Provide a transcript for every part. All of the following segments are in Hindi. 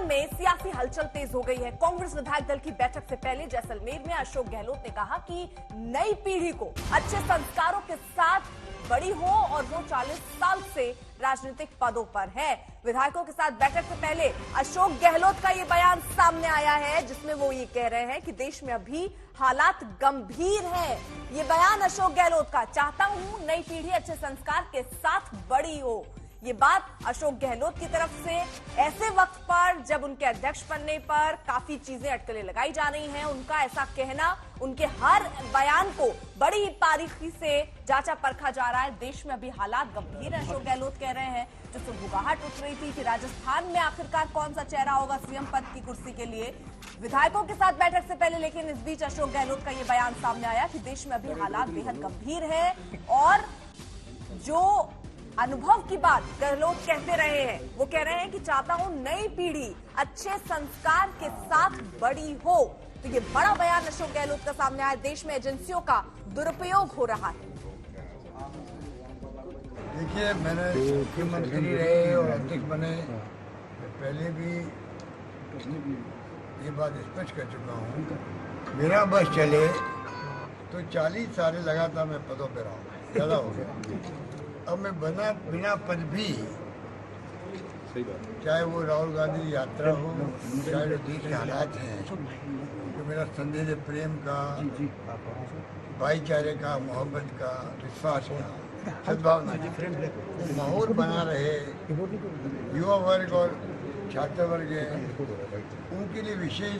राजस्थान में सियासी हलचल तेज हो गई है। कांग्रेस विधायक दल की बैठक से पहले जैसलमेर में अशोक गहलोत ने कहा कि नई पीढ़ी को अच्छे संस्कारों के साथ बड़ी हो और वो 40 साल से राजनीतिक पदों पर है। विधायकों के साथ बैठक से पहले अशोक गहलोत का ये बयान सामने आया है, जिसमें वो ये कह रहे हैं कि देश में अभी हालात गंभीर हैं। ये बयान अशोक गहलोत का, चाहता हूं नई पीढ़ी अच्छे संस्कार के साथ बड़ी हो। ये बात अशोक गहलोत की तरफ से ऐसे वक्त पर जब उनके अध्यक्ष बनने पर काफी चीजें अटकलें लगाई जा रही हैं। उनका ऐसा कहना, उनके हर बयान को बड़ी ही बारीकी से जांचा परखा जा रहा है। देश में अभी हालात गंभीर है, अशोक गहलोत कह रहे हैं। जो सुगबुगाहट उठ रही थी कि राजस्थान में आखिरकार कौन सा चेहरा होगा सीएम पद की कुर्सी के लिए, विधायकों के साथ बैठक से पहले, लेकिन इस बीच अशोक गहलोत का ये बयान सामने आया कि देश में अभी हालात बेहद गंभीर है। और जो अनुभव की बात गहलोत कहते रहे हैं, वो कह रहे हैं कि चाहता हूं नई पीढ़ी अच्छे संस्कार के साथ बड़ी हो। तो ये बड़ा बयान अशोक गहलोत का सामने आया। देश में एजेंसियों का दुरुपयोग हो रहा है। देखिए, मैंने मुख्यमंत्री रहे और अध्यक्ष बने पहले भी ये बात स्पष्ट कर चुका हूँ, मेरा बस चले तो 40 साल लगातार मैं पदों पर रहा हूँ, ज़्यादा हो गया। अब मैं बिना पद भी, चाहे वो राहुल गांधी यात्रा हो, चाहे जो देश के हालात हैं, तो मेरा संदेश प्रेम का, भाईचारे का, मोहब्बत का, विश्वास का, सद्भावना का माहौल बना रहे। युवा वर्ग और छात्र वर्ग है, उनके लिए विशेष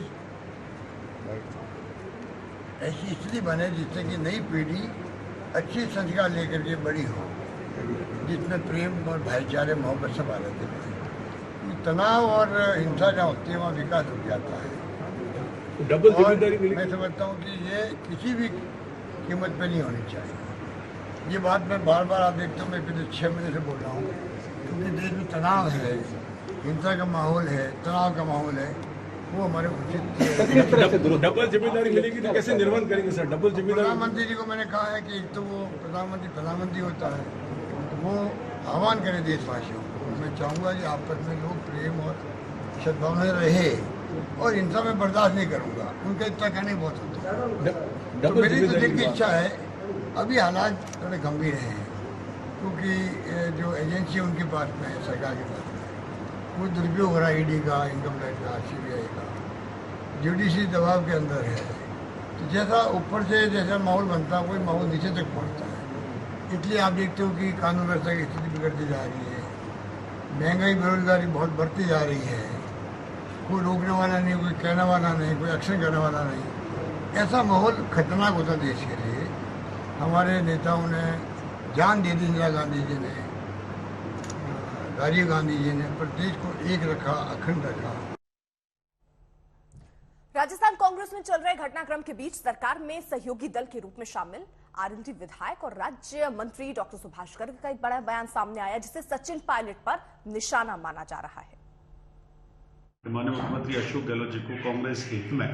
ऐसी स्थिति बने जिससे कि नई पीढ़ी अच्छे संस्कार लेकर के बड़ी हो, जिसमें प्रेम और भाईचारे मोहब्बत सब आ रहते हैं। तनाव और हिंसा जहाँ होती है वहाँ विकास रुक जाता है। डबल जिम्मेदारी मिली। मैं समझता हूँ कि ये किसी भी कीमत पे नहीं होनी चाहिए। ये बात मैं बार बार आप देखता हूँ, मैं पिछले 6 महीने से बोल रहा हूँ, क्योंकि देश में तनाव है, हिंसा का माहौल है, तनाव का माहौल है, वो हमारे उचित। डबल जिम्मेदारी मिलेगी तो कैसे निर्वहन करेंगे सर? डबल जिम्मेदारी प्रधानमंत्री जी को मैंने कहा है कि एक तो वो प्रधानमंत्री होता है, तो वो आह्वान करें देशवासियों को। मैं चाहूँगा कि आपस में लोग प्रेम और सद्भावना रहे, और हिंसा में बर्दाश्त नहीं करूँगा। उनका इतना कहने बहुत होता है। तो मेरी तो दिल की इच्छा है, अभी हालात थोड़े गंभीर हैं, क्योंकि जो एजेंसी उनके पास में है, सरकार के पास में, वो दुरुपयोग हो रहा है, ईडी का, इनकम टैक्स का, सीबीआई का, जुडिशरी दबाव के अंदर है। तो जैसा ऊपर से जैसा माहौल बनता है, वही माहौल नीचे तक पहुंचता है। इसलिए आप देखते हो कि कानून व्यवस्था की स्थिति बिगड़ती जा रही है, महंगाई, बेरोजगारी बहुत बढ़ती जा रही है। कोई रोकने वाला नहीं, कोई कहने वाला नहीं, कोई एक्शन करने वाला नहीं। ऐसा माहौल खतरनाक होता देश के लिए। हमारे नेताओं ने जान दे दी, इंदिरा गांधी जी ने, राजीव गांधी जी ने, पर देश को एक रखा, अखंड रखा। राजस्थान कांग्रेस में चल रहे घटनाक्रम के बीच सरकार में सहयोगी दल के रूप में शामिल आरएलडी विधायक और राज्य मंत्री डॉक्टर सुभाष गर्ग का एक बड़ा बयान सामने आया, जिसे सचिन पायलट पर निशाना माना जा रहा है। माननीय मुख्यमंत्री अशोक गहलोत जी को कांग्रेस के हित में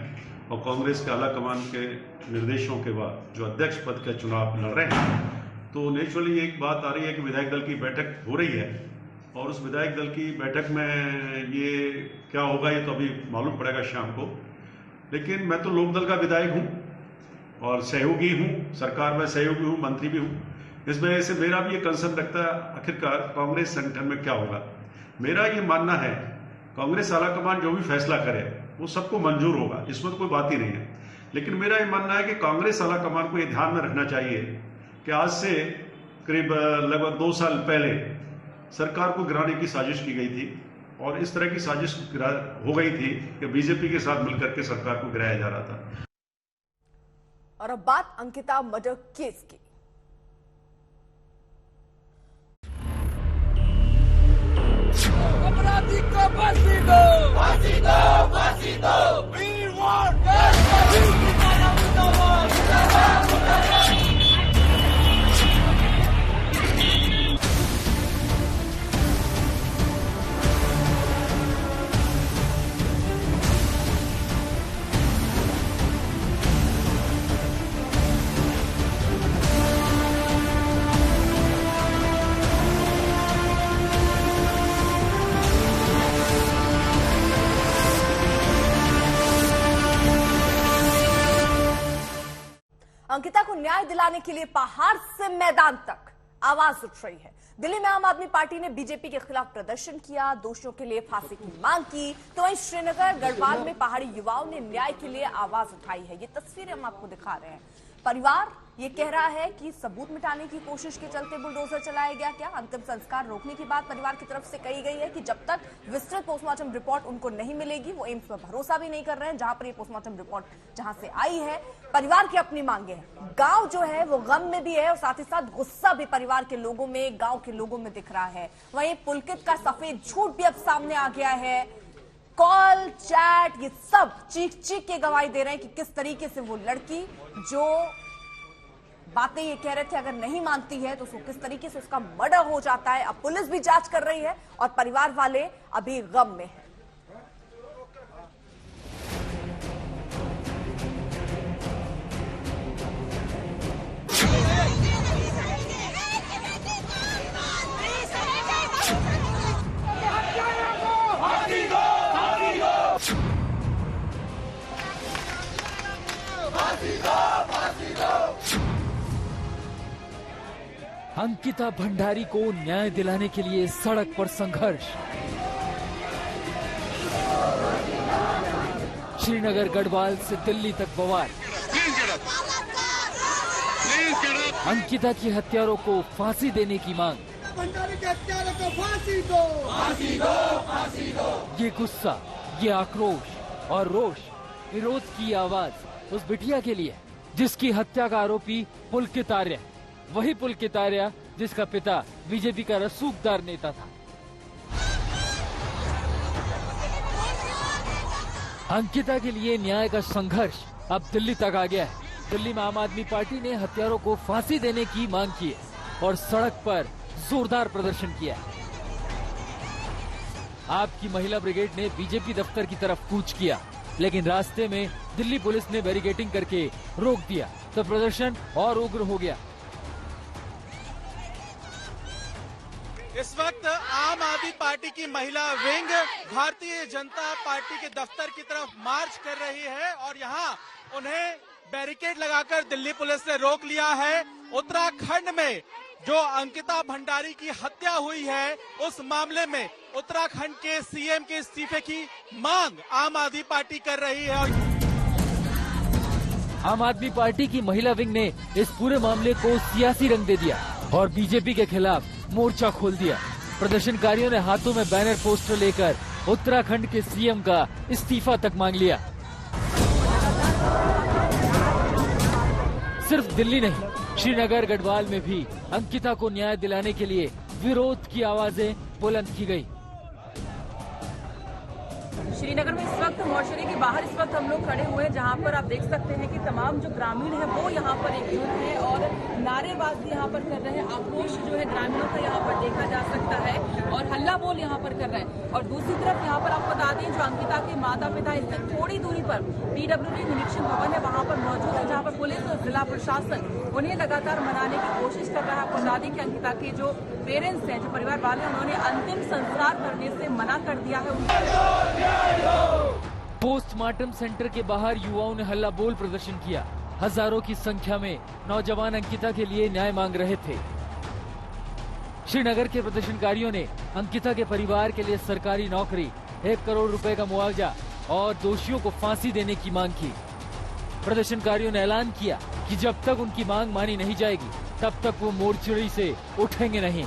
और कांग्रेस के आला कमान के निर्देशों के बाद जो अध्यक्ष पद का चुनाव लड़ रहे हैं, तो नेचुरली एक बात आ रही है कि विधायक दल की बैठक हो रही है, और उस विधायक दल की बैठक में ये क्या होगा ये तो अभी मालूम पड़ेगा शाम को। लेकिन मैं तो लोकदल का विधायक हूं और सहयोगी हूं, सरकार में सहयोगी हूं, मंत्री भी हूं। इस वजह से मेरा भी ये कंसर्न रखता है आखिरकार कांग्रेस संगठन में क्या होगा। मेरा ये मानना है कांग्रेस आलाकमान जो भी फैसला करे वो सबको मंजूर होगा, इसमें तो कोई बात ही नहीं है। लेकिन मेरा ये मानना है कि कांग्रेस आलाकमान को ये ध्यान में रखना चाहिए कि आज से करीब लगभग 2 साल पहले सरकार को गिराने की साजिश की गई थी, और इस तरह की साजिश हो गई थी कि बीजेपी के साथ मिलकर के सरकार को गिराया जा रहा था। और अब बात अंकिता मर्डर केस की। अपराधी को फांसी दो, फांसी दो, फांसी दो। We want justice. अंकिता को न्याय दिलाने के लिए पहाड़ से मैदान तक आवाज उठ रही है। दिल्ली में आम आदमी पार्टी ने बीजेपी के खिलाफ प्रदर्शन किया, दोषियों के लिए फांसी की मांग की, तो वहीं श्रीनगर गढ़वाल में पहाड़ी युवाओं ने न्याय के लिए आवाज उठाई है। ये तस्वीरें हम आपको दिखा रहे हैं। परिवार ये कह रहा है कि सबूत मिटाने की कोशिश के चलते बुलडोजर चलाया गया क्या। अंतिम संस्कार रोकने की बात परिवार की तरफ से कही गई है कि जब तक विस्तृत पोस्टमार्टम रिपोर्ट उनको नहीं मिलेगी, वो एम्स में भरोसा भी नहीं कर रहे हैं जहां पर ये पोस्टमार्टम रिपोर्ट जहां से आई है। परिवार की अपनी मांगे हैं। गांव जो है वो गम में भी है और साथ ही साथ गुस्सा भी परिवार के लोगों में, गांव के लोगों में दिख रहा है। वहीं पुलकित का सफेद झूठ भी अब सामने आ गया है। कॉल, चैट, ये सब चीख चीख के गवाही दे रहे हैं कि किस तरीके से वो लड़की जो बातें ये कह रहे थे अगर नहीं मानती है तो उसको किस तरीके से उसका मर्डर हो जाता है। अब पुलिस भी जांच कर रही है और परिवार वाले अभी गम में हैं। अंकिता भंडारी को न्याय दिलाने के लिए सड़क पर संघर्ष। श्रीनगर गढ़वाल से दिल्ली तक बवाल। अंकिता की हत्यारों को फांसी देने की मांग। भंडारी के हत्यारों को फांसी दो, फांसी दो, फांसी दो। ये गुस्सा, ये आक्रोश और रोष, विरोध की आवाज उस बिटिया के लिए जिसकी हत्या का आरोपी पुलकित आर्य, वही पुलकित आर्य जिसका पिता बीजेपी का रसूखदार नेता था। अंकिता के लिए न्याय का संघर्ष अब दिल्ली तक आ गया है। दिल्ली में आम आदमी पार्टी ने हत्यारों को फांसी देने की मांग की है और सड़क पर जोरदार प्रदर्शन किया है। आपकी महिला ब्रिगेड ने बीजेपी दफ्तर की तरफ कूच किया, लेकिन रास्ते में दिल्ली पुलिस ने बैरिकेडिंग करके रोक दिया तो प्रदर्शन और उग्र हो गया। इस वक्त आम आदमी पार्टी की महिला विंग भारतीय जनता पार्टी के दफ्तर की तरफ मार्च कर रही है और यहाँ उन्हें बैरिकेड लगाकर दिल्ली पुलिस ने रोक लिया है। उत्तराखंड में जो अंकिता भंडारी की हत्या हुई है उस मामले में उत्तराखंड के सीएम के इस्तीफे की मांग आम आदमी पार्टी कर रही है। आम आदमी पार्टी की महिला विंग ने इस पूरे मामले को सियासी रंग दे दिया और बीजेपी के खिलाफ मोर्चा खोल दिया। प्रदर्शनकारियों ने हाथों में बैनर पोस्टर लेकर उत्तराखंड के सीएम का इस्तीफा तक मांग लिया। सिर्फ दिल्ली नहीं, श्रीनगर गढ़वाल में भी अंकिता को न्याय दिलाने के लिए विरोध की आवाजें बुलंद की गई। श्रीनगर में इस वक्त मोर्चरी के बाहर इस वक्त हम लोग खड़े हुए हैं, जहां पर आप देख सकते हैं कि तमाम जो ग्रामीण है वो यहाँ पर एकजुट है और नारेबाजी यहाँ पर कर रहे हैं। आक्रोश जो है ग्रामीणों का यहाँ पर देखा जा सकता है और हल्ला बोल यहाँ पर कर रहे हैं। और दूसरी तरफ यहाँ पर आपको बता दें, जो अंकिता के माता पिता इससे थोड़ी दूरी पर PWD निरीक्षण भवन है वहाँ पर मौजूद है, जहाँ पर पुलिस और जिला प्रशासन उन्हें लगातार मनाने की कोशिश कर रहा है। आपको बता दें कि अंकिता के जो पेरेंट्स हैं, जो परिवार वाले, उन्होंने अंतिम संस्कार करने से मना कर दिया है। पोस्टमार्टम सेंटर के बाहर युवाओं ने हल्ला बोल प्रदर्शन किया। हजारों की संख्या में नौजवान अंकिता के लिए न्याय मांग रहे थे। श्रीनगर के प्रदर्शनकारियों ने अंकिता के परिवार के लिए सरकारी नौकरी, 1 करोड़ रुपए का मुआवजा और दोषियों को फांसी देने की मांग की। प्रदर्शनकारियों ने ऐलान किया कि जब तक उनकी मांग मानी नहीं जाएगी तब तक वो मोर्चरी से उठेंगे नहीं।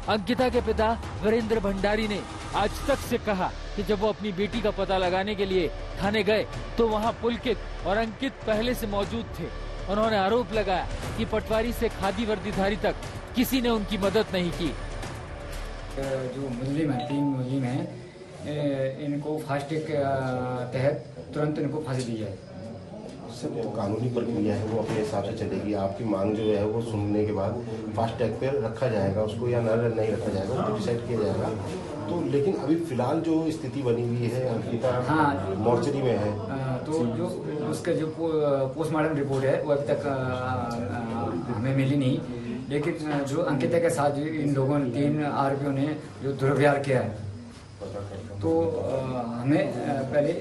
अंकिता के पिता वीरेंद्र भंडारी ने आज तक से कहा कि जब वो अपनी बेटी का पता लगाने के लिए थाने गए तो वहां पुलकित और अंकित पहले से मौजूद थे। उन्होंने आरोप लगाया कि पटवारी से खादी वर्दीधारी तक किसी ने उनकी मदद नहीं की। जो मुस्लिम है, 3 मुस्लिम हैं, इनको फास्ट ट्रैक के तहत तुरंत इनको फांसी दी जाए। जो कानूनी प्रक्रिया है वो अपने हिसाब से चलेगी। आपकी मांग जो है वो सुनने के बाद फास्ट ट्रैक पे रखा जाएगा उसको या नहीं रखा जाएगा वो डिसाइड किया जाएगा। तो लेकिन अभी फिलहाल जो स्थिति बनी हुई है अंकिता मोर्चरी में है, तो जो उसका जो पोस्टमार्टम रिपोर्ट है वो अभी तक हमें मिली नहीं। लेकिन जो अंकिता के साथ इन लोगों ने 3 आरोपियों ने जो दुर्व्यवहार किया है तो हमें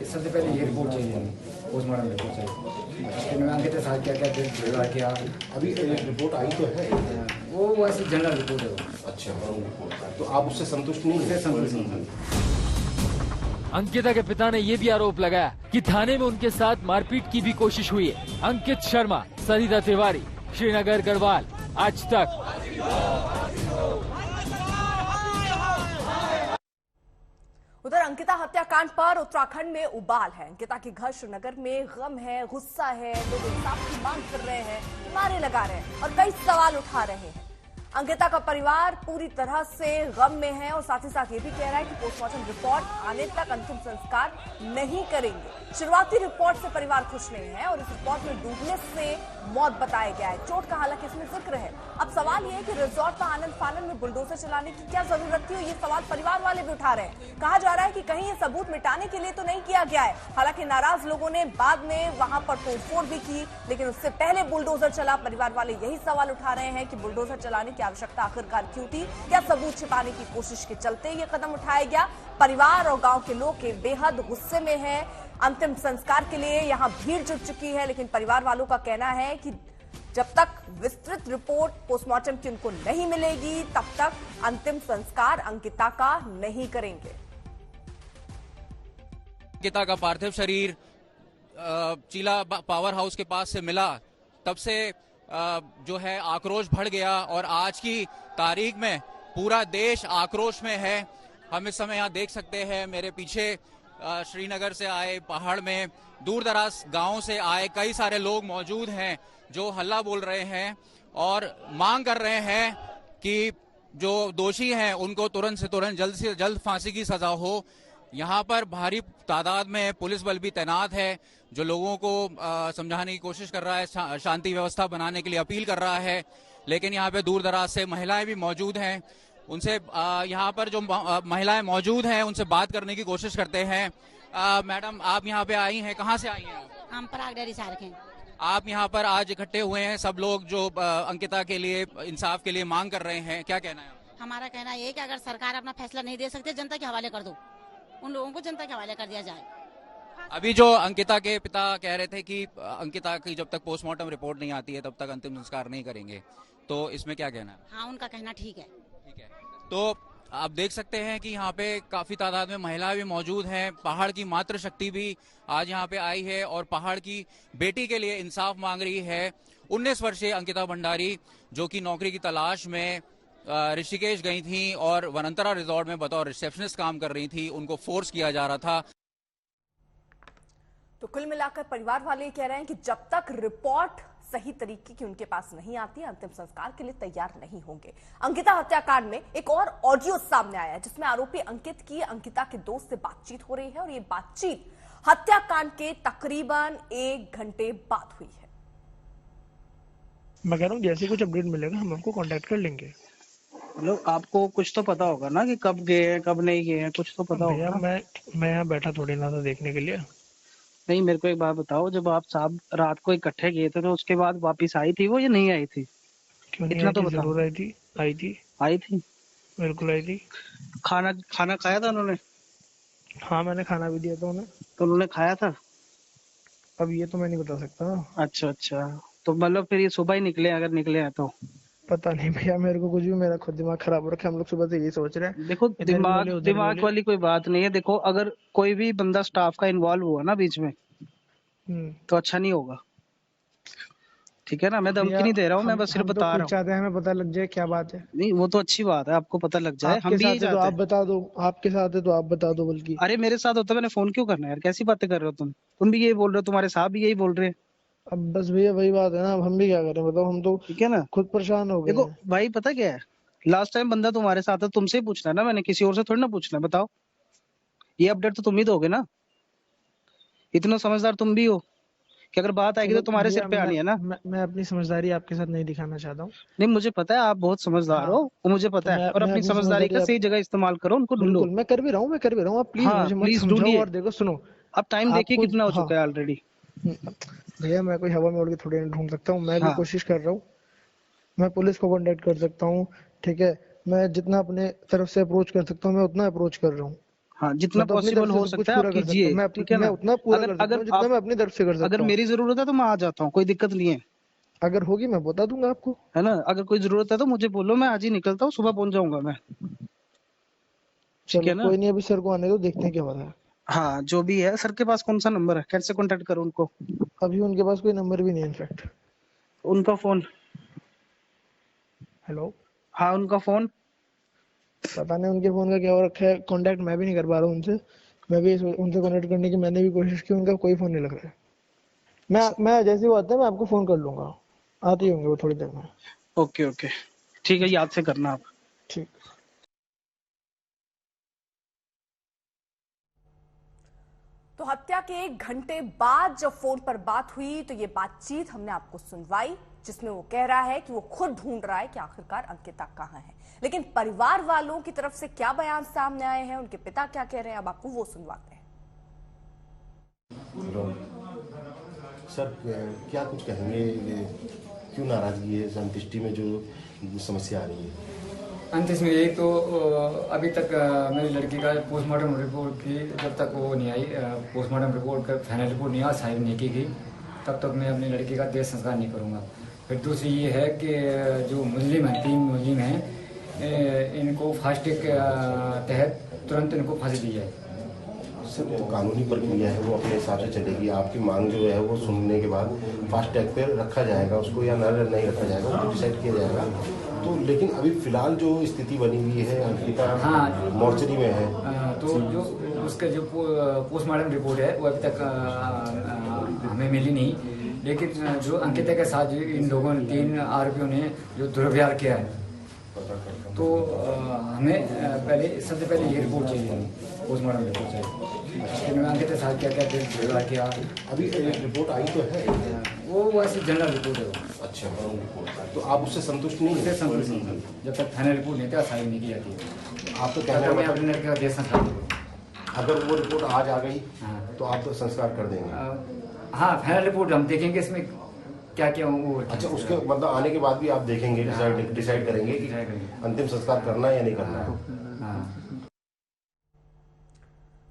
सबसे पहले ये रिपोर्ट चाहिए, पोस्टमार्टम रिपोर्ट चाहिए। उसके में अंकित के साथ क्या क्या व्यवहार किया। अभी रिपोर्ट आई तो है, वो वैसे जनरल रिपोर्ट है वो। अच्छा, तो आप उससे संतुष्ट नहीं हैं? संतुष्ट नहीं। अंकिता के पिता ने ये भी आरोप लगाया कि थाने में उनके साथ मारपीट की भी कोशिश हुई है। अंकित शर्मा, सरिता तिवारी, श्रीनगर गढ़वाल, आज तक। उधर अंकिता हत्याकांड पर उत्तराखंड में उबाल है। अंकिता के घर श्रीनगर में गम है, गुस्सा है, लोग इंसाफ की मांग कर रहे हैं, नारे लगा रहे हैं और कई सवाल उठा रहे हैं। अंकिता का परिवार पूरी तरह से गम में है और साथ ही साथ ये भी कह रहा है कि पोस्टमार्टम रिपोर्ट आने तक अंतिम संस्कार नहीं करेंगे। शुरुआती रिपोर्ट से परिवार खुश नहीं है और इस रिपोर्ट में डूबने से मौत बताया गया है। चोट का हालांकि इसमें जिक्र है। अब सवाल ये है कि रिजॉर्ट पर आनंद फानन में बुलडोजर चलाने की क्या जरूरत थी, ये सवाल परिवार वाले भी उठा रहे हैं। कहा जा रहा है कि कहीं ये सबूत मिटाने के लिए तो नहीं किया गया है। हालांकि नाराज लोगों ने बाद में वहां पर तोड़फोड़ भी की, लेकिन उससे पहले बुलडोजर चला। परिवार वाले यही सवाल उठा रहे हैं कि बुलडोजर चलाने की आवश्यकता आखिरकार क्यों थी? क्या सबूत छिपाने की कोशिश के चलते ये कदम उठाया गया? परिवार और गांव के लोग के बेहद गुस्से में हैं। अंतिम संस्कार के लिए यहां भीड़ जुट चुकी है, लेकिन परिवार वालों का कहना है कि जब तक विस्तृत रिपोर्ट पोस्टमार्टम की उनको नहीं मिलेगी, तब तक अंतिम संस्कार अंकिता का नहीं करेंगे। अंकिता का पार्थिव शरीर चीला पावर हाउस के पास से मिला, तब से जो है आक्रोश बढ़ गया और आज की तारीख में पूरा देश आक्रोश में है। हम इस समय यहाँ देख सकते हैं मेरे पीछे श्रीनगर से आए, पहाड़ में दूर दराज गांवों से आए कई सारे लोग मौजूद हैं जो हल्ला बोल रहे हैं और मांग कर रहे हैं कि जो दोषी हैं उनको तुरंत से जल्द फांसी की सजा हो। यहाँ पर भारी तादाद में पुलिस बल भी तैनात है जो लोगों को समझाने की कोशिश कर रहा है, शांति व्यवस्था बनाने के लिए अपील कर रहा है। लेकिन यहाँ पे दूर दराज से महिलाएं भी मौजूद हैं, उनसे यहाँ पर जो महिलाएं मौजूद हैं उनसे बात करने की कोशिश करते हैं। मैडम, आप यहाँ पे आई हैं, कहाँ से आई हैं? हम पराग डेयरी से रखे। आप यहाँ पर आज इकट्ठे हुए हैं, सब लोग जो अंकिता के लिए इंसाफ के लिए मांग कर रहे हैं, क्या कहना है? हमारा कहना ये है कि अगर सरकार अपना फैसला नहीं दे सकती, जनता के हवाले कर दो, उन लोगों को जनता के हवाले कर दिया जाए। अभी जो अंकिता के पिता कह रहे थे कि अंकिता की जब तक पोस्टमार्टम रिपोर्ट नहीं आती है तब तक अंतिम संस्कार नहीं करेंगे, तो इसमें क्या कहना है? हाँ, उनका कहना ठीक है। तो आप देख सकते हैं कि यहाँ पे काफी तादाद में महिलाएं भी मौजूद हैं। पहाड़ की मातृशक्ति भी आज यहाँ पे आई है और पहाड़ की बेटी के लिए इंसाफ मांग रही है। 19 वर्षीय अंकिता भंडारी जो कि नौकरी की तलाश में ऋषिकेश गई थी और वनंतरा रिजॉर्ट में बतौर रिसेप्शनिस्ट काम कर रही थी, उनको फोर्स किया जा रहा था। तो कुल मिलाकर परिवार वाले कह रहे हैं कि जब तक रिपोर्ट सही तरीके की उनके पास नहीं आती, अंतिम संस्कार के लिए तैयार नहीं होंगे। अंकिता हत्याकांड में एक और ऑडियो सामने आया जिसमें आरोपी अंकित की अंकिता के दोस्त से बातचीत हो रही है और ये बातचीत हत्याकांड के तकरीबन 1 घंटे बाद हुई है। मैं कह रहा हूँ जैसे कुछ अपडेट मिलेगा हम आपको कांटेक्ट कर लेंगे। मतलब आपको कुछ तो पता होगा ना कि कब गए हैं कब नहीं गए हैं, कुछ तो पता होगा ना? मैं यहाँ बैठा थोड़ी ना था देखने के लिए। नहीं, मेरे को एक बात बताओ, जब आप साहब रात को इकट्ठे गए थे तो उसके बाद वापस आई थी वो या नहीं आई थी? क्यों नहीं? इतना तो बताओ। जरूर आई थी। आई थी, बिल्कुल आई थी। खाना खाया था उन्होंने? हाँ, मैंने खाना भी दिया था उन्हें। तो उन्होंने खाया था? अब ये तो मैं नहीं बता सकता। अच्छा, तो मतलब फिर ये सुबह ही निकले, अगर निकले हैं तो? पता नहीं भैया, मेरे को कुछ भी, मेरा खुद दिमाग खराब हो रखा है। हम लोग सुबह से यही सोच रहे हैं। देखो, दिमाग वाली कोई बात नहीं है। देखो, अगर कोई भी बंदा स्टाफ का इन्वॉल्व हुआ ना बीच में तो अच्छा नहीं होगा, ठीक है ना? मैं धमकी नहीं दे रहा हूँ, मैं बस सिर्फ बता रहा हूँ। चाहते हैं हमें पता लग जाए क्या बात है। नहीं, वो तो अच्छी बात है, आपको पता लग जाए। हम भी यही चाहते हैं। आप बता दो, आपके साथ है तो आप बता दो। बल्कि अरे मेरे साथ होता मैंने फोन क्यों करना है यार? कैसी बातें कर रहे हो तुम भी यही बोल रहे हो, तुम्हारे साहब भी यही बोल रहे हैं। अब बस भैया वही बात है ना, अब हम भी क्या करें बताओ? हम तो ठीक है ना, खुद परेशान हो गए। देखो भाई, पता क्या है, लास्ट टाइम बंदा तुम्हारे साथ है, तुमसे ही पूछना है ना, मैंने किसी और से थोड़ी ना पूछना है। बताओ, ये अपडेट तो तुम ही दोगे ना? इतना समझदार तुम भी हो कि अगर बात आएगी तो तुम्हारे सिर पे आनी है ना। मैं अपनी समझदारी आपके साथ नहीं दिखाना चाहता हूँ। नहीं, मुझे पता है आप बहुत समझदार हो, मुझे पता है। और अपनी समझदारी का सही जगह इस्तेमाल करो, उनको ढूंढो। मैं कर भी रहा हूँ, आप प्लीज ढूंढिए। और देखो, सुनो, अब टाइम देखिए कितना हो चुका है ऑलरेडी। भैया, मैं कोई हवा में उड़ के थोड़ी ढूंढ सकता हूँ। मैं भी कोशिश कर रहा हूँ, मैं पुलिस को कांटेक्ट कर सकता हूँ, ठीक है? मैं जितना अपने तरफ से अप्रोच कर सकता हूँ मैं उतना अप्रोच कर रहा हूँ। हाँ, जितना पॉसिबल हो सकता है आप कीजिए, ठीक है ना। मैं उतना पूरा कर सकता हूं जितना मैं अपनी तरफ से कर सकता हूं। अगर मेरी जरूरत है तो मैं आ जाता हूँ, कोई दिक्कत नहीं है। अगर होगी मैं बता दूंगा आपको, है ना। अगर कोई जरूरत है तो मुझे बोलो, मैं आज ही निकलता हूँ, सुबह पहुंच जाऊंगा मैं। चलो कोई नहीं, अभी सर को आने दो, देखते हैं क्या होता है। हाँ, जो भी है। सर के पास कौन सा नंबर है, कैसे कांटेक्ट करूं उनको? अभी उनके पास कोई नंबर भी नहीं है इनफैक्ट। उनका फोन? हेलो, हाँ उनका फोन पता नहीं उनके फोन का क्या हो रखा है, कांटेक्ट मैं भी नहीं कर पा रहा हूँ उनसे। मैं भी उनसे कनेक्ट करने की मैंने भी कोशिश की, उनका कोई फोन नहीं लग रहा है। मैं जैसे वो आता है मैं आपको फोन कर लूंगा, आते ही होंगे वो थोड़ी देर में। ओके ओके ठीक है, याद से करना आप। ठीक। तो हत्या के 1 घंटे बाद जब फोन पर बात हुई तो ये बातचीत हमने आपको सुनवाई, जिसमें वो कह रहा है कि वो खुद ढूंढ रहा है कि आखिरकार अंकिता कहां है। लेकिन परिवार वालों की तरफ से क्या बयान सामने आए हैं, उनके पिता क्या कह रहे हैं, अब आपको वो सुनवाते हैं। सर क्या कुछ कहेंगे, क्यों नाराजगी है, संतुष्टि में जो समस्या आ रही है? अंतिम में यही तो अभी तक मेरी लड़की का पोस्टमार्टम रिपोर्ट की जब तक वो नहीं आई, पोस्टमार्टम रिपोर्ट का फाइनल रिपोर्ट नहीं आ साइन नहीं की गई, तब तक मैं अपनी लड़की का देह संस्कार नहीं करूँगा। फिर दूसरी ये है कि जो मुस्लिम हैं, 3 मुस्लिम हैं, इनको फास्ट ट्रैक के तहत तुरंत इनको फांसी दी जाए। सर तो कानूनी प्रक्रिया है वो अपने हिसाब से चलेगी, आपकी मांग जो है वो सुनने के बाद फास्ट ट्रैक पे रखा जाएगा उसको या नहीं रखा जाएगा वो डिसाइड किया जाएगा। तो लेकिन अभी फिलहाल जो स्थिति बनी हुई है अंकिता मॉर्चरी में है, तो जो उसका जो पोस्टमार्टम रिपोर्ट है वो अभी तक हमें मिली नहीं, लेकिन जो अंकिता के साथ इन लोगों ने 3 आरोपियों ने जो दुर्व्यवहार किया है, तो हमें सबसे पहले ये रिपोर्ट चाहिए, पोस्टमार्टम रिपोर्ट चाहिए। अंकिता के साथ क्या क्या दुर्व्यवहार किया, अभी रिपोर्ट आई तो है वो वैसे जनरल रिपोर्ट है। अच्छा, तो आप उससे संतुष्ट नहीं? उससे संतुष्ट नहीं, जब तक फाइनल रिपोर्ट नहीं था साइन नहीं की जाती। आप तो कहना मैं अपने लड़के का देश संस्कार करूँ। अगर वो रिपोर्ट आज आ गई तो आप तो संस्कार कर देंगे? हाँ, फाइनल रिपोर्ट हम देखेंगे इसमें क्या क्या वो। अच्छा, उसके मतलब आने के बाद भी आप देखेंगे, डिसाइड करेंगे कि अंतिम संस्कार करना है या नहीं करना है।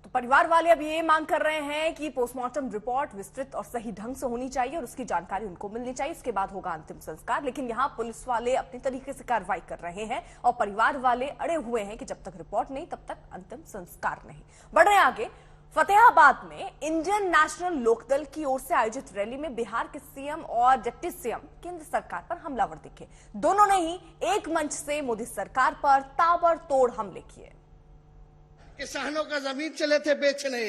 तो परिवार वाले अब ये मांग कर रहे हैं कि पोस्टमार्टम रिपोर्ट विस्तृत और सही ढंग से होनी चाहिए और उसकी जानकारी उनको मिलनी चाहिए, उसके बाद होगा अंतिम संस्कार। लेकिन यहाँ पुलिस वाले अपने तरीके से कार्रवाई कर रहे हैं और परिवार वाले अड़े हुए हैं कि जब तक रिपोर्ट नहीं तब तक अंतिम संस्कार नहीं। बढ़ रहे आगे, फतेहाबाद में इंडियन नेशनल लोकदल की ओर से आयोजित रैली में बिहार के सीएम और डिप्टी सीएम केंद्र सरकार पर हमलावर दिखे। दोनों ने ही एक मंच से मोदी सरकार पर ताबड़तोड़ हमले किए। किसानों का जमीन चले थे बेचने,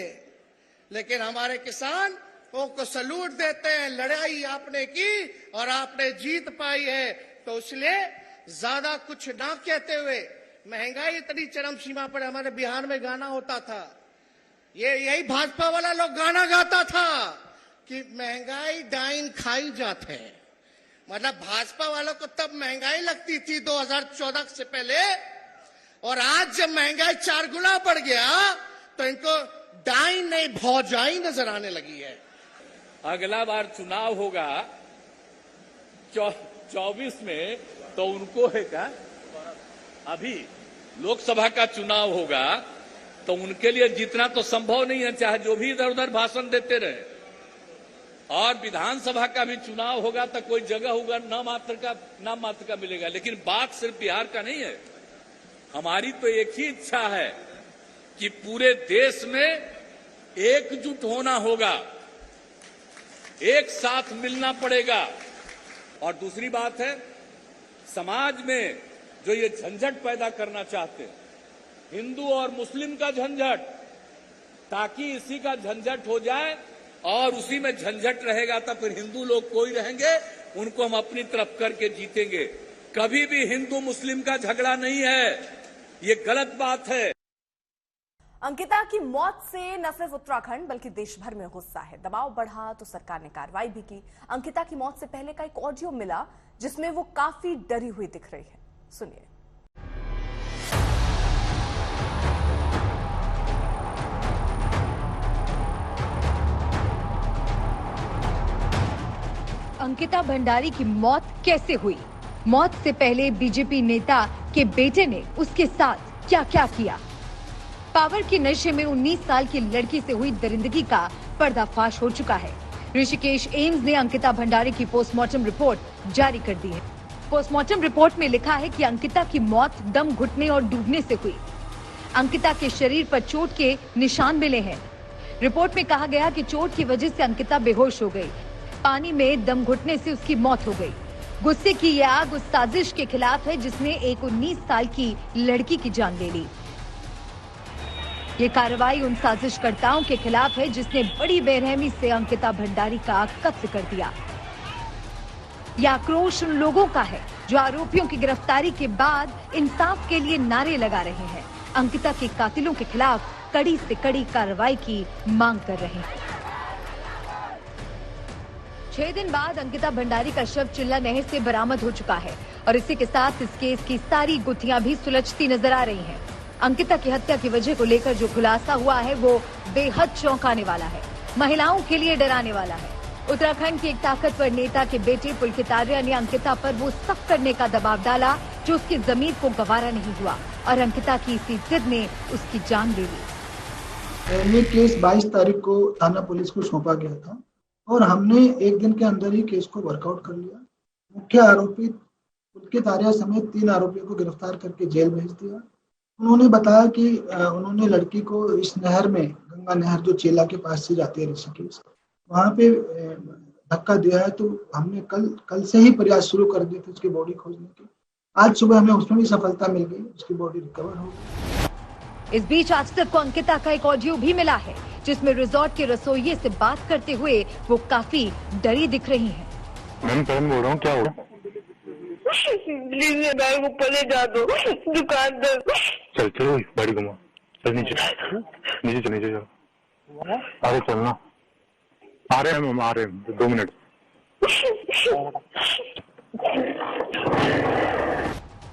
लेकिन हमारे किसान को सलूट देते हैं, लड़ाई आपने की और आपने जीत पाई है, तो इसलिए ज्यादा कुछ ना कहते हुए, महंगाई इतनी चरम सीमा पर हमारे बिहार में गाना होता था, यही भाजपा वाला लोग गाना गाता था कि महंगाई डाइन खाई जाते हैं। मतलब भाजपा वालों को तब महंगाई लगती थी 2014 से पहले, और आज जब महंगाई 4 गुना बढ़ गया तो इनको डाइन नहीं भौजाई नजर आने लगी है। अगला बार चुनाव होगा 24 में तो उनको है क्या, अभी लोकसभा का चुनाव होगा तो उनके लिए जीतना तो संभव नहीं है, चाहे जो भी इधर उधर भाषण देते रहे। और विधानसभा का भी चुनाव होगा तो कोई जगह होगा नाम मात्र का मिलेगा। लेकिन बात सिर्फ बिहार का नहीं है, हमारी तो एक ही इच्छा है कि पूरे देश में एकजुट होना होगा, एक साथ मिलना पड़ेगा। और दूसरी बात है, समाज में जो ये झंझट पैदा करना चाहते हैं, हिंदू और मुस्लिम का झंझट, ताकि इसी का झंझट हो जाए और उसी में झंझट रहेगा तो फिर हिंदू लोग कोई रहेंगे, उनको हम अपनी तरफ करके जीतेंगे। कभी भी हिंदू मुस्लिम का झगड़ा नहीं है, ये गलत बात है। अंकिता की मौत से न सिर्फ उत्तराखंड बल्कि देश भर में गुस्सा है। दबाव बढ़ा तो सरकार ने कार्रवाई भी की। अंकिता की मौत से पहले का एक ऑडियो मिला जिसमें वो काफी डरी हुई दिख रही है, सुनिए। अंकिता भंडारी की मौत कैसे हुई? मौत से पहले बीजेपी नेता के बेटे ने उसके साथ क्या क्या किया? पावर के नशे में 19 साल की लड़की से हुई दरिंदगी का पर्दाफाश हो चुका है। ऋषिकेश एम्स ने अंकिता भंडारी की पोस्टमार्टम रिपोर्ट जारी कर दी है। पोस्टमार्टम रिपोर्ट में लिखा है कि अंकिता की मौत दम घुटने और डूबने से हुई। अंकिता के शरीर पर चोट के निशान मिले हैं। रिपोर्ट में कहा गया कि चोट की वजह से अंकिता बेहोश हो गई। पानी में दम घुटने से उसकी मौत हो गई। गुस्से की यह आग उस साजिश के खिलाफ है जिसने एक 19 साल की लड़की की जान ले ली। ये कार्रवाई उन साजिशकर्ताओं के खिलाफ है जिसने बड़ी बेरहमी से अंकिता भंडारी का कत्ल कर दिया। यह आक्रोश उन लोगों का है जो आरोपियों की गिरफ्तारी के बाद इंसाफ के लिए नारे लगा रहे हैं, अंकिता के कातिलों के खिलाफ कड़ी से कड़ी कार्रवाई की मांग कर रहे हैं। 6 दिन बाद अंकिता भंडारी का शव चिल्ला नहर से बरामद हो चुका है और इसी के साथ इस केस की सारी गुत्थियां भी सुलझती नजर आ रही हैं। अंकिता की हत्या की वजह को लेकर जो खुलासा हुआ है वो बेहद चौंकाने वाला है, महिलाओं के लिए डराने वाला है। उत्तराखंड के एक ताकतवर नेता के बेटे पुलकित आर्या ने अंकिता पर वो सब करने का दबाव डाला जो उसकी जमीर को गवारा नहीं हुआ और अंकिता की इसी जिद ने उसकी जान ले ली। ये केस 22 तारीख को थाना पुलिस को सौंपा गया था और हमने एक दिन के अंदर ही केस को वर्कआउट कर लिया। मुख्य आरोपी पुलकित आर्या समेत 3 आरोपियों को गिरफ्तार करके जेल भेज दिया। उन्होंने बताया कि उन्होंने लड़की को इस नहर में, गंगा नहर जो चेला के पास से जाती है ऋषिकेश, वहां पे धक्का दिया है। तो हमने कल से ही प्रयास शुरू कर दिए थे उसकी बॉडी खोजने के। आज सुबह हमें उसमें भी सफलता मिल गई, उसकी बॉडी रिकवर हो गई। इस बीच आज तक को अंकिता का एक ऑडियो भी मिला है जिसमें रिजॉर्ट के रसोइये से बात करते हुए वो काफी डरी दिख रही हैं। मैम करण बोल रहा हूँ, क्या हुआ? प्लीज को पले जा दो दुकान पर। चल चलो गाड़ी घुमा, चल नीचे नीचे चल, नीचे चल। अरे चलना, आ रहे हैं हम, आ रहे हैं 2 मिनट।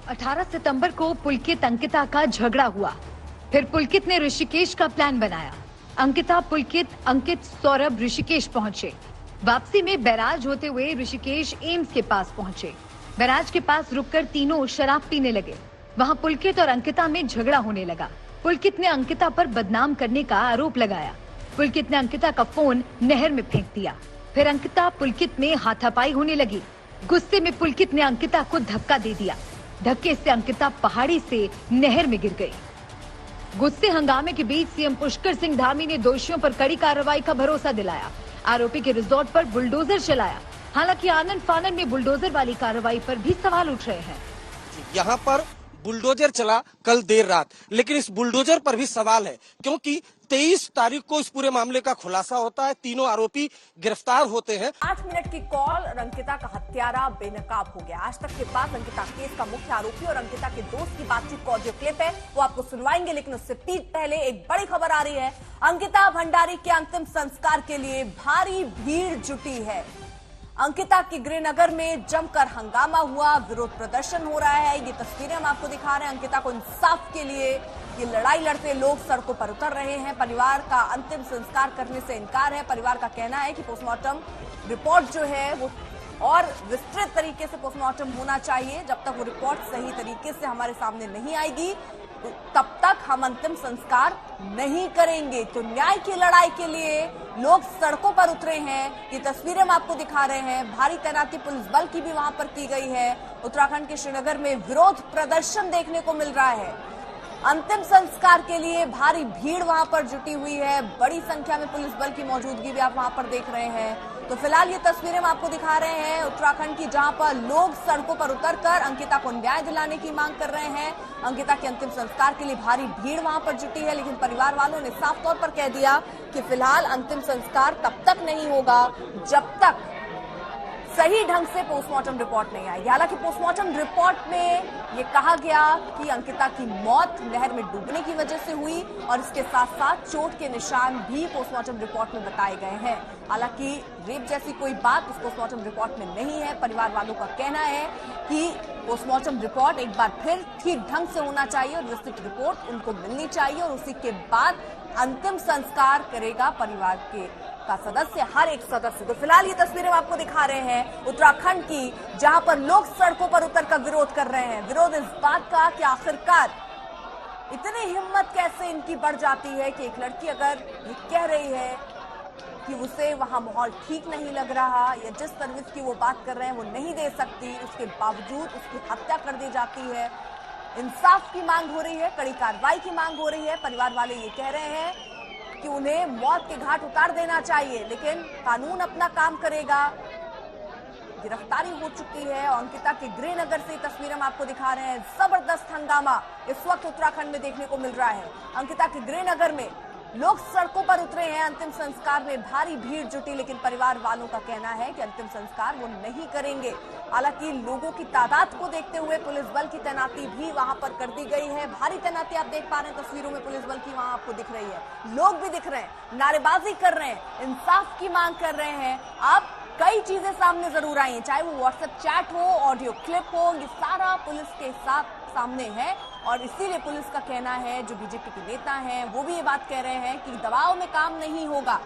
18 सितंबर को पुलकित अंकिता का झगड़ा हुआ। फिर पुलकित ने ऋषिकेश का प्लान बनाया। अंकिता, पुलकित, अंकित, सौरभ ऋषिकेश पहुंचे। वापसी में बैराज होते हुए ऋषिकेश एम्स के पास पहुंचे। बैराज के पास रुककर तीनों शराब पीने लगे। वहां पुलकित और अंकिता में झगड़ा होने लगा। पुलकित ने अंकिता पर बदनाम करने का आरोप लगाया। पुलकित ने अंकिता का फोन नहर में फेंक दिया। फिर अंकिता पुलकित में हाथापाई होने लगी। गुस्से में पुलकित ने अंकिता को धक्का दे दिया। धक्के से अंकिता पहाड़ी से नहर में गिर गई। गुस्से हंगामे के बीच सीएम पुष्कर सिंह धामी ने दोषियों पर कड़ी कार्रवाई का भरोसा दिलाया। आरोपी के रिजॉर्ट पर बुलडोजर चलाया। हालांकि आनंद फानन में बुलडोजर वाली कार्रवाई पर भी सवाल उठ रहे हैं। यहाँ पर बुलडोजर चला कल देर रात, लेकिन इस बुलडोजर पर भी सवाल है क्योंकि 23 तारीख को इस पूरे मामले का खुलासा होता है, तीनों आरोपी गिरफ्तार होते हैं। 8 मिनट की कॉल और अंकिता का हत्यारा बेनकाब हो गया। आज तक के बाद अंकिता केस का मुख्य आरोपी और अंकिता के दोस्त की बातचीत का ऑडियो क्लिप है, वो आपको सुनवाएंगे, लेकिन उससे पहले एक बड़ी खबर आ रही है। अंकिता भंडारी के अंतिम संस्कार के लिए भारी भीड़ जुटी है। अंकिता की गृहनगर में जमकर हंगामा हुआ, विरोध प्रदर्शन हो रहा है। ये तस्वीरें हम आपको दिखा रहे हैं। अंकिता को इंसाफ के लिए ये लड़ाई लड़ते लोग सड़कों पर उतर रहे हैं। परिवार का अंतिम संस्कार करने से इनकार है। परिवार का कहना है कि पोस्टमार्टम रिपोर्ट जो है वो और विस्तृत तरीके से पोस्टमार्टम होना चाहिए। जब तक वो रिपोर्ट सही तरीके से हमारे सामने नहीं आएगी तब तक हम अंतिम संस्कार नहीं करेंगे। तो न्याय की लड़ाई के लिए लोग सड़कों पर उतरे हैं। ये तस्वीरें हम आपको दिखा रहे हैं। भारी तैनाती पुलिस बल की भी वहां पर की गई है। उत्तराखंड के श्रीनगर में विरोध प्रदर्शन देखने को मिल रहा है। अंतिम संस्कार के लिए भारी भीड़ वहां पर जुटी हुई है। बड़ी संख्या में पुलिस बल की मौजूदगी भी आप वहां पर देख रहे हैं। तो फिलहाल ये तस्वीरें हम आपको दिखा रहे हैं उत्तराखंड की, जहां पर लोग सड़कों पर उतरकर अंकिता को न्याय दिलाने की मांग कर रहे हैं। अंकिता के अंतिम संस्कार के लिए भारी भीड़ वहां पर जुटी है, लेकिन परिवार वालों ने साफ तौर पर कह दिया कि फिलहाल अंतिम संस्कार तब तक नहीं होगा जब तक सही ढंग से पोस्टमार्टम रिपोर्ट नहीं आएगी। हालांकि पोस्टमार्टम रिपोर्ट में ये कहा गया कि अंकिता की मौत नहर में डूबने की वजह से हुई और इसके साथ साथ चोट के निशान भी पोस्टमार्टम रिपोर्ट में बताए गए हैं। हालांकि रेप जैसी कोई बात उस पोस्टमार्टम रिपोर्ट में नहीं है। परिवार वालों का कहना है कि पोस्टमार्टम रिपोर्ट एक बार फिर ठीक ढंग से होना चाहिए और विस्तृत रिपोर्ट उनको मिलनी चाहिए और उसी के बाद अंतिम संस्कार करेगा परिवार का सदस्य, हर एक सदस्य। तो फिलहाल ये तस्वीरें हम आपको दिखा रहे हैं उत्तराखंड की, जहां पर लोग सड़कों पर उतरकर विरोध कर रहे हैं। विरोध इस बात का कि आखिरकार इतनी हिम्मत कैसे इनकी बढ़ जाती है कि एक लड़की अगर ये कह रही है कि उसे वहां माहौल ठीक नहीं लग रहा या जिस सर्विस की वो बात कर रहे हैं वो नहीं दे सकती, उसके बावजूद उसकी हत्या कर दी जाती है। इंसाफ की मांग हो रही है, कड़ी कार्रवाई की मांग हो रही है। परिवार वाले ये कह रहे हैं कि उन्हें मौत के घाट उतार देना चाहिए, लेकिन कानून अपना काम करेगा। गिरफ्तारी हो चुकी है और अंकिता के गृहनगर से तस्वीरें हम आपको दिखा रहे हैं। जबरदस्त हंगामा इस वक्त उत्तराखंड में देखने को मिल रहा है। अंकिता के गृहनगर में लोग सड़कों पर उतरे हैं। अंतिम संस्कार में भारी भीड़ जुटी, लेकिन परिवार वालों का कहना है कि अंतिम संस्कार वो नहीं करेंगे। हालांकि लोगों की तादाद को देखते हुए पुलिस बल की तैनाती भी वहां पर कर दी गई है। भारी तैनाती आप देख पा रहे हैं तस्वीरों में, पुलिस बल की वहां आपको दिख रही है। लोग भी दिख रहे हैं, नारेबाजी कर रहे हैं, इंसाफ की मांग कर रहे हैं। आप कई चीजें सामने जरूर आई हैं, चाहे वो व्हाट्सएप चैट हो, ऑडियो क्लिप हो, ये सारा पुलिस के साथ सामने है। और इसीलिए पुलिस का कहना है, जो बीजेपी के नेता हैं वो भी ये बात कह रहे हैं कि दबाव में काम नहीं होगा।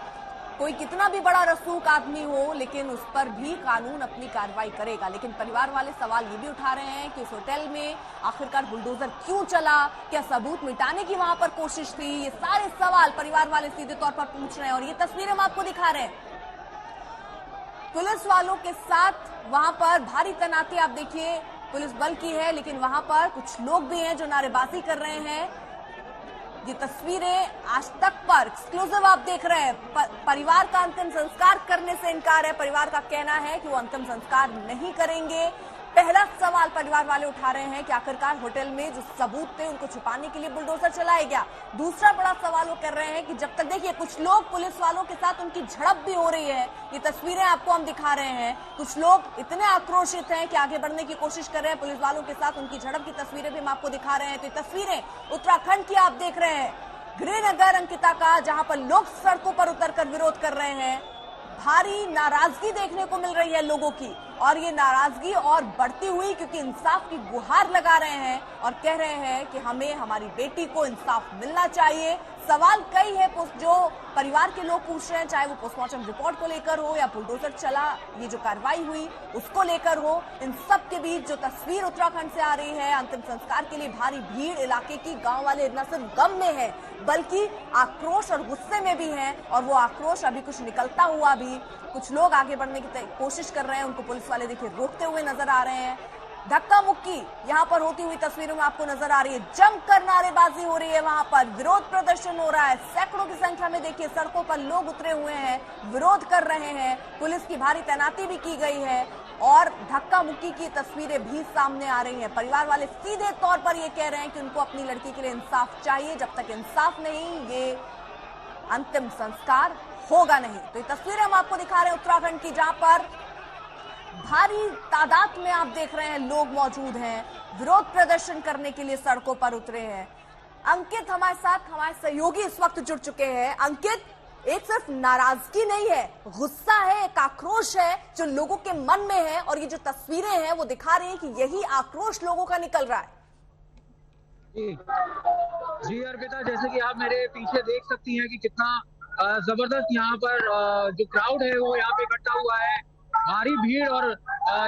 कोई कितना भी बड़ा रसूख आदमी हो, लेकिन उस पर भी कानून अपनी कार्रवाई करेगा। लेकिन परिवार वाले सवाल ये भी उठा रहे हैं कि उस होटल में आखिरकार बुलडोजर क्यों चला, क्या सबूत मिटाने की वहां पर कोशिश थी। ये सारे सवाल परिवार वाले सीधे तौर पर पूछ रहे हैं। और ये तस्वीरें हम आपको दिखा रहे हैं पुलिस वालों के साथ। वहां पर भारी तैनाती आप देखिए पुलिस बल की है, लेकिन वहां पर कुछ लोग भी हैं जो नारेबाजी कर रहे हैं। ये तस्वीरें आज तक पर एक्सक्लूसिव आप देख रहे हैं। परिवार का अंतिम संस्कार करने से इनकार है। परिवार का कहना है कि वो अंतिम संस्कार नहीं करेंगे। पहला सवाल परिवार वाले उठा रहे हैं कि आखिरकार होटल में जो सबूत थे उनको छुपाने के लिए बुलडोजर चलाया गया। दूसरा बड़ा सवाल वो कर रहे हैं कि जब तक देखिए कुछ लोग पुलिस वालों के साथ उनकी झड़प भी हो रही है। ये तस्वीरें आपको हम दिखा रहे हैं। कुछ लोग इतने आक्रोशित हैं कि आगे बढ़ने की कोशिश कर रहे हैं। पुलिस वालों के साथ उनकी झड़प की तस्वीरें भी हम आपको दिखा रहे हैं। तो ये तस्वीरें उत्तराखंड की आप देख रहे हैं, गृहनगर अंकिता का, जहां पर लोग सड़कों पर उतरकर विरोध कर रहे हैं। भारी नाराजगी देखने को मिल रही है लोगों की, और ये नाराजगी और बढ़ती हुई क्योंकि इंसाफ की गुहार लगा रहे हैं और कह रहे हैं कि हमें हमारी बेटी को इंसाफ मिलना चाहिए। सवाल कई है जो परिवार के लोग पूछ रहे हैं, चाहे वो पोस्टमार्टम रिपोर्ट को लेकर हो या बुलडोजर चला ये जो कार्रवाई हुई उसको लेकर हो। इन सब के बीच जो तस्वीर उत्तराखंड से आ रही है, अंतिम संस्कार के लिए भारी भीड़ इलाके की, गांव वाले न सिर्फ गम में है बल्कि आक्रोश और गुस्से में भी हैं। और वो आक्रोश अभी कुछ निकलता हुआ भी, कुछ लोग आगे बढ़ने की कोशिश कर रहे हैं, उनको पुलिस वाले देखिए रोकते हुए नजर आ रहे हैं। धक्का मुक्की यहाँ पर होती हुई तस्वीरों में आपको नजर आ रही है। जमकर नारेबाजी हो रही है, वहां पर विरोध प्रदर्शन हो रहा है। सैकड़ों की संख्या में देखिए सड़कों पर लोग उतरे हुए हैं, विरोध कर रहे हैं। पुलिस की भारी तैनाती भी की गई है और धक्का मुक्की की तस्वीरें भी सामने आ रही हैं। परिवार वाले सीधे तौर पर ये कह रहे हैं कि उनको अपनी लड़की के लिए इंसाफ चाहिए। जब तक इंसाफ नहीं, ये अंतिम संस्कार होगा नहीं। तो ये तस्वीरें हम आपको दिखा रहे हैं उत्तराखंड की, जहां पर भारी तादाद में आप देख रहे हैं लोग मौजूद हैं, विरोध प्रदर्शन करने के लिए सड़कों पर उतरे हैं। अंकित हमारे साथ, हमारे सहयोगी इस वक्त जुड़ चुके हैं। अंकित, एक सिर्फ नाराजगी नहीं है, गुस्सा है, एक आक्रोश है जो लोगों के मन में है, और ये जो तस्वीरें हैं वो दिखा रही है कि यही आक्रोश लोगों का निकल रहा है। जी अर्पिता, जैसे कि आप मेरे पीछे देख सकती हैं कि कितना जबरदस्त यहाँ पर जो क्राउड है वो यहाँ पे इकट्ठा हुआ है। भारी भीड़ और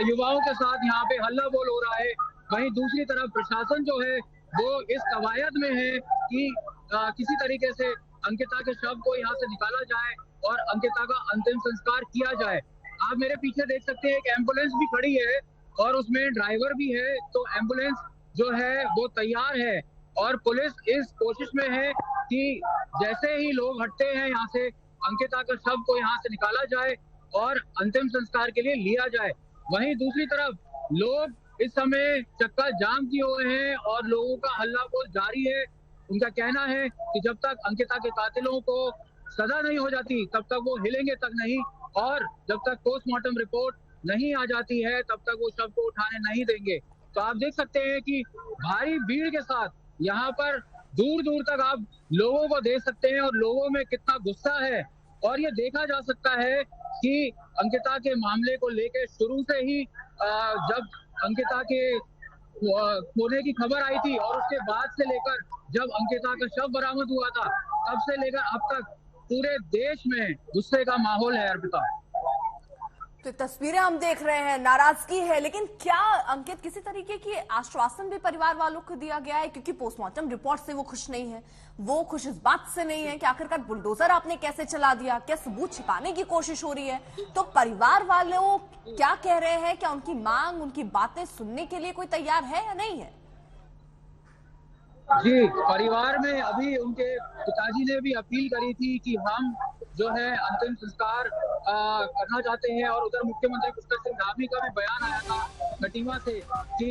युवाओं के साथ यहाँ पे हल्ला बोल हो रहा है। वहीं दूसरी तरफ प्रशासन जो है वो इस कवायद में है कि किसी तरीके से अंकिता के शव को यहाँ से निकाला जाए और अंकिता का अंतिम संस्कार किया जाए। आप मेरे पीछे देख सकते हैं एक एम्बुलेंस भी खड़ी है और उसमें ड्राइवर भी है। तो एम्बुलेंस जो है वो तैयार है और पुलिस इस कोशिश में है कि जैसे ही लोग हटते हैं यहाँ से, अंकिता के शव को यहाँ से निकाला जाए और अंतिम संस्कार के लिए लिया जाए। वहीं दूसरी तरफ लोग इस समय चक्का जाम किए हुए हैं और लोगों का हल्ला बोल जारी है। उनका कहना है कि जब तक अंकिता के कातिलों को सजा नहीं हो जाती तब तक वो हिलेंगे तक नहीं, और जब तक पोस्टमार्टम रिपोर्ट नहीं आ जाती है तब तक वो शव को उठाने नहीं देंगे। तो आप देख सकते हैं कि भारी भीड़ के साथ यहाँ पर दूर दूर तक आप लोगों को देख सकते हैं और लोगों में कितना गुस्सा है। और ये देखा जा सकता है कि अंकिता के मामले को लेकर शुरू से ही जब अंकिता के होने की खबर आई थी और उसके बाद से लेकर जब अंकिता का शव बरामद हुआ था तब से लेकर अब तक पूरे देश में गुस्से का माहौल है। अर्पिता, तो तस्वीरें हम देख रहे हैं, नाराजगी है, लेकिन क्या अंकित किसी तरीके की आश्वासन भी परिवार वालों को दिया गया है? क्योंकि पोस्टमार्टम रिपोर्ट से वो खुश नहीं है, वो खुश इस बात से नहीं है कि आखिरकार बुलडोजर आपने कैसे चला दिया, क्या सबूत छिपाने की कोशिश हो रही है? तो परिवार वालों क्या कह रहे हैं? क्या उनकी मांग, उनकी बातें सुनने के लिए कोई तैयार है या नहीं है? जी, परिवार में अभी उनके पिताजी ने भी अपील करी थी कि हम जो है अंतिम संस्कार करना चाहते हैं, और उधर मुख्यमंत्री पुष्कर सिंह धामी का भी बयान आया था कटिमा से कि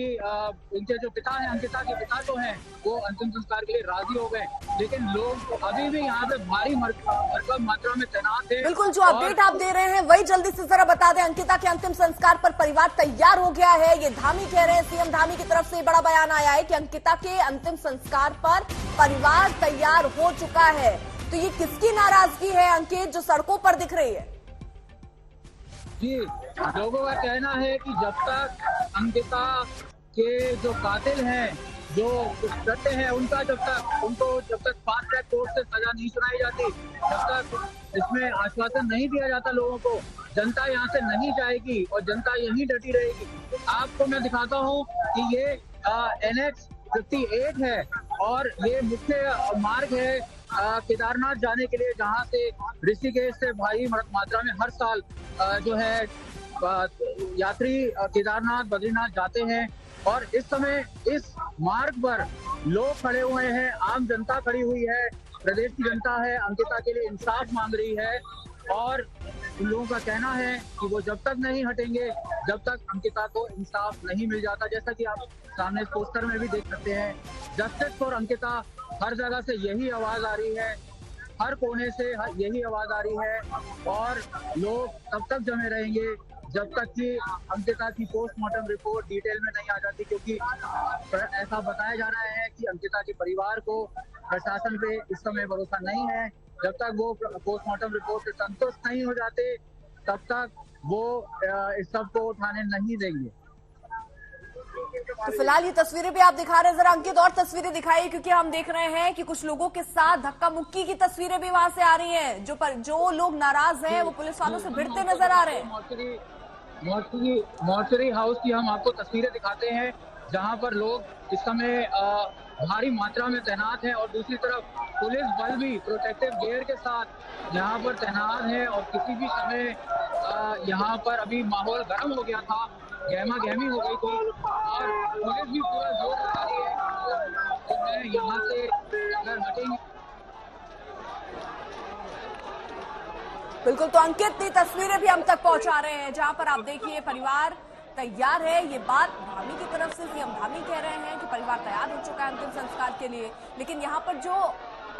उनके जो पिता हैं, अंकिता के पिता जो हैं, वो अंतिम संस्कार के लिए राजी हो गए, लेकिन लोग अभी भी यहाँ पे भारी भरकम मात्रा में तैनात है। बिल्कुल, जो अपडेट आप दे रहे हैं वही जल्दी से जरा बता दें। अंकिता के अंतिम संस्कार पर परिवार तैयार हो गया है, ये धामी कह रहे हैं। सीएम धामी की तरफ से बड़ा बयान आया है कि अंकिता के अंतिम संस्कार पर परिवार तैयार हो चुका है। तो ये किसकी नाराजगी है अंकित, जो सड़कों पर दिख रही है? जी, लोगों का कहना है कि जब तक अंकिता के जो कातिल हैं, जो करते हैं, जब तक फास्ट ट्रैक कोर्ट से सजा नहीं सुनाई जाती, जब तक इसमें आश्वासन नहीं दिया जाता लोगों को, जनता यहाँ से नहीं जाएगी और जनता यहीं डटी रहेगी। आपको मैं दिखाता हूँ कि ये NH 58 है और ये मुख्य मार्ग है केदारनाथ जाने के लिए, जहाँ से ऋषिकेश से भारी मात्रा में हर साल जो है यात्री केदारनाथ, बद्रीनाथ जाते हैं। और इस समय इस मार्ग पर लोग खड़े हुए हैं, आम जनता खड़ी हुई है, प्रदेश की जनता है, अंकिता के लिए इंसाफ मांग रही है। और उन लोगों का कहना है कि वो जब तक नहीं हटेंगे, जब तक अंकिता को इंसाफ नहीं मिल जाता। जैसा कि आप सामने इस पोस्टर में भी देख सकते हैं, जस्टिस फॉर अंकिता, हर जगह से यही आवाज आ रही है, हर कोने से यही आवाज आ रही है। और लोग तब तक जमे रहेंगे जब तक कि अंकिता की पोस्टमार्टम रिपोर्ट डिटेल में नहीं आ जाती, क्योंकि ऐसा बताया जा रहा है कि अंकिता के परिवार को प्रशासन पे इस समय भरोसा नहीं है। जब तक वो पोस्टमार्टम रिपोर्ट से संतुष्ट नहीं हो जाते, तब तक वो इस सब को उठाने नहीं देंगे। तो फिलहाल ये तस्वीरें भी आप दिखा रहे हैं, जरा अंकित और तस्वीरें दिखाई, क्योंकि हम देख रहे हैं कि कुछ लोगों के साथ धक्का मुक्की की तस्वीरें भी वहां से आ रही हैं। जो लोग नाराज हैं वो पुलिस वालों से भिड़ते नजर आ रहे हैं। मॉर्चरी हाउस की हम आपको तस्वीरें दिखाते हैं, जहां पर लोग इस समय भारी मात्रा में तैनात हैं, और दूसरी तरफ पुलिस बल भी प्रोटेक्टिव गियर के साथ यहाँ पर तैनात है। और किसी भी समय यहाँ पर अभी माहौल गर्म हो गया था, गहमा गहमी हो गई थी, और पुलिस भी पूरा जोर लगा रही है। तो मैं यहाँ से अगर हटेंगे। बिल्कुल, तो अंकित की तस्वीरें भी हम तक पहुंचा रहे हैं, जहां पर आप देखिए परिवार तैयार है। ये बात धामी की तरफ से सीएम धामी कह रहे हैं कि परिवार तैयार हो चुका है अंतिम संस्कार के लिए, लेकिन यहाँ पर जो